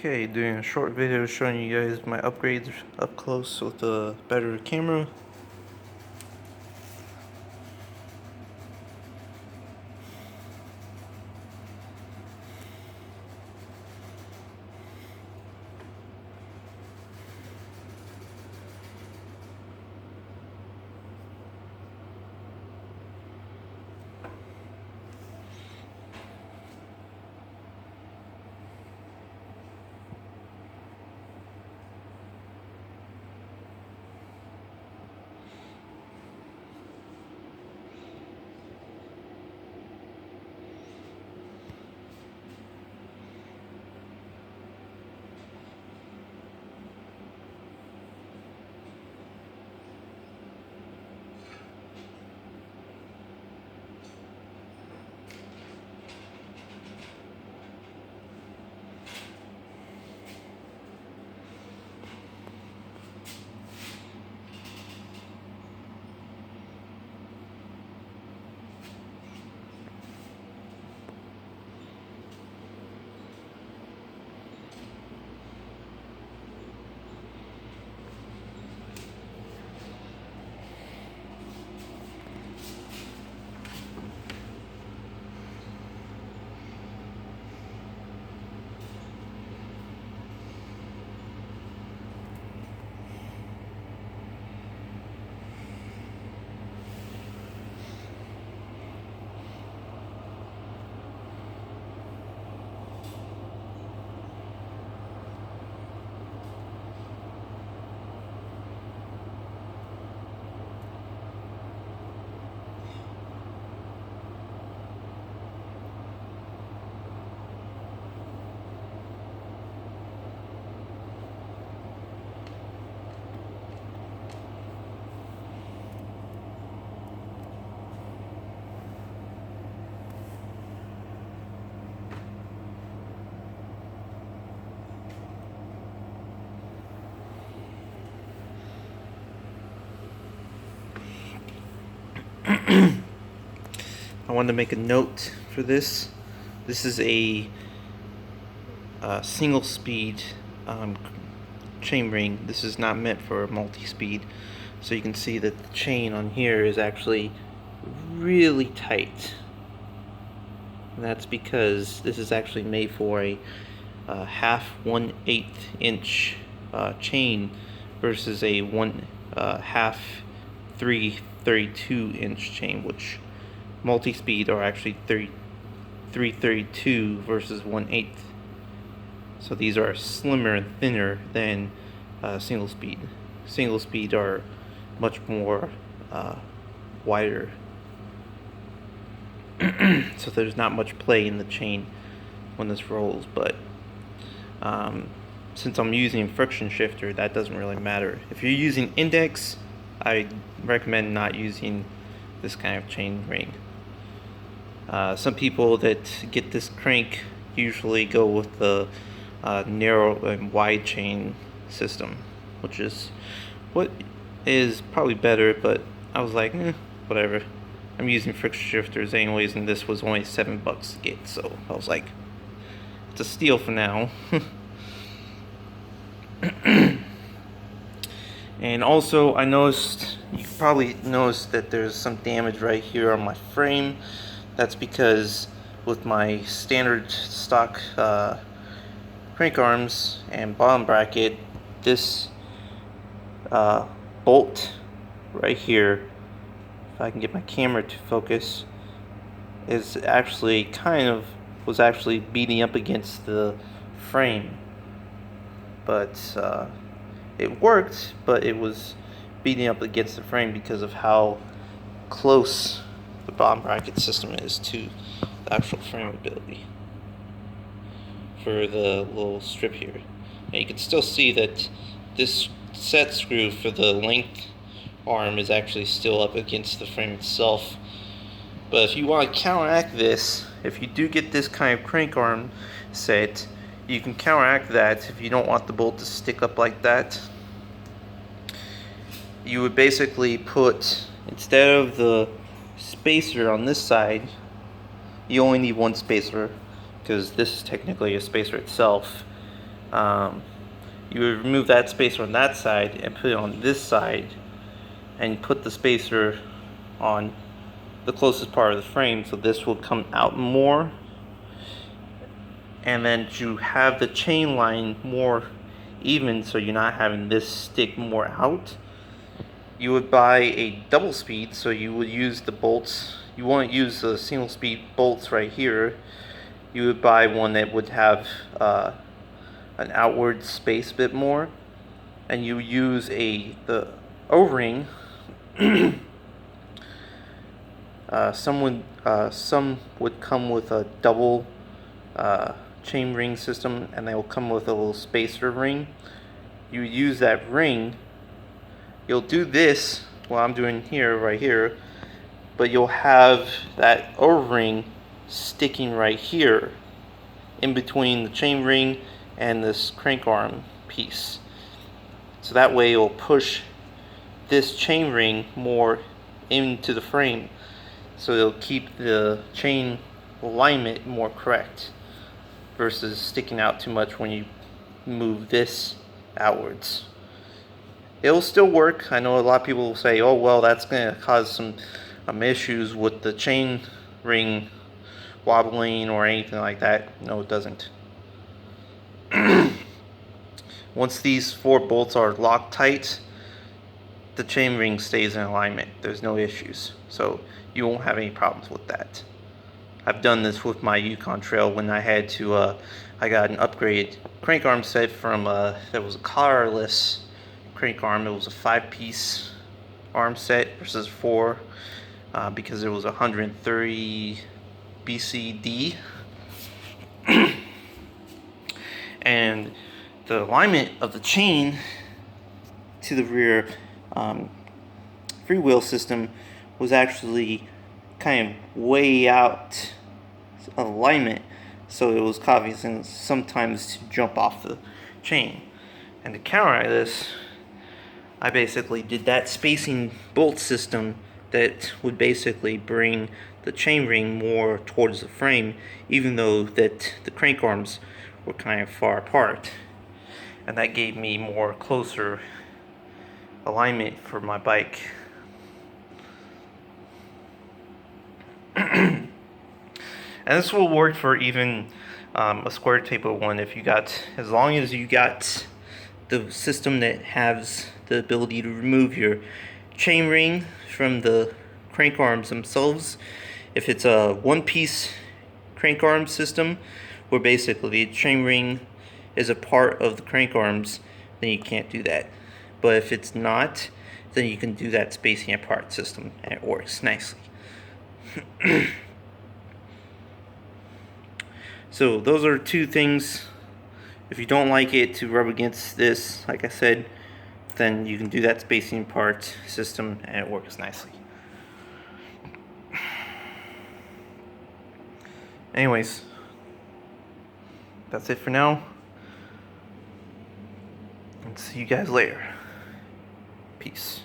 Okay, doing a short video showing you guys my upgrades up close with a better camera. I wanted to make a note for this. This is a single speed chain ring. This is not meant for multi-speed. So you can see that the chain on here is actually really tight. And that's because this is actually made for a half 1/8 inch chain versus a half 3/32 inch chain, which multi-speed are actually 3/32 versus 1/8. So these are slimmer and thinner than single speed. Single speed are much more wider. So there's not much play in the chain when this rolls, but since I'm using friction shifter, that doesn't really matter. If you're using index, I recommend not using this kind of chain ring. Some people that get this crank usually go with the narrow and wide chain system, which is what is probably better, but I was like, whatever. I'm using friction shifters anyways, and this was only $7 to get, so I was like, it's a steal for now. And also, I noticed, you probably noticed that there's some damage right here on my frame. That's because with my standard stock crank arms and bottom bracket, this bolt right here, if I can get my camera to focus, is actually was actually beating up against the frame, but it worked, but it was beating up against the frame because of how close the bottom bracket system is to the actual frameability for the little strip here. And you can still see that this set screw for the length arm is actually still up against the frame itself. But if you want to counteract this, if you do get this kind of crank arm set, you can counteract that. If you don't want the bolt to stick up like that, you would basically put, instead of the spacer on this side, you only need one spacer because this is technically a spacer itself. you would remove that spacer on that side and put it on this side, and put the spacer on the closest part of the frame, so this will come out more, and then to have the chain line more even, so you're not having this stick more out, you would buy a double speed. So you would use the bolts, you won't use the single speed bolts right here. You would buy one that would have an outward space a bit more, and you use the O-ring. Some would come with a double chain ring system, and they will come with a little spacer ring. You use that ring. You'll do this, what I'm doing here, right here, but you'll have that O-ring sticking right here in between the chain ring and this crank arm piece. So that way it'll push this chain ring more into the frame, so it'll keep the chain alignment more correct versus sticking out too much when you move this outwards. It'll still work. I know a lot of people will say, oh well, that's going to cause some issues with the chain ring wobbling or anything like that. No, it doesn't. Once these 4 bolts are locked tight, the chain ring stays in alignment. There's no issues, so you won't have any problems with that. I've done this with my Yukon Trail when I had to I got an upgraded crank arm set from that was a collarless crank arm. It was a 5-piece arm set versus 4, because it was 130 BCD. And the alignment of the chain to the rear freewheel system was actually kind of way out of alignment, so it was causing sometimes to jump off the chain. And to counter this, I basically did that spacing bolt system that would basically bring the chainring more towards the frame, even though that the crank arms were kind of far apart. And that gave me more closer alignment for my bike. And this will work for even a square taper one, if you got, as long as you got the system that has the ability to remove your chain ring from the crank arms themselves. If it's a 1-piece crank arm system, where basically the chain ring is a part of the crank arms, then you can't do that. But if it's not, then you can do that spacing apart system, and it works nicely. So those are 2 things. If you don't like it to rub against this, like I said, then you can do that spacing apart system, and it works nicely. Anyways, that's it for now. And see you guys later. Peace.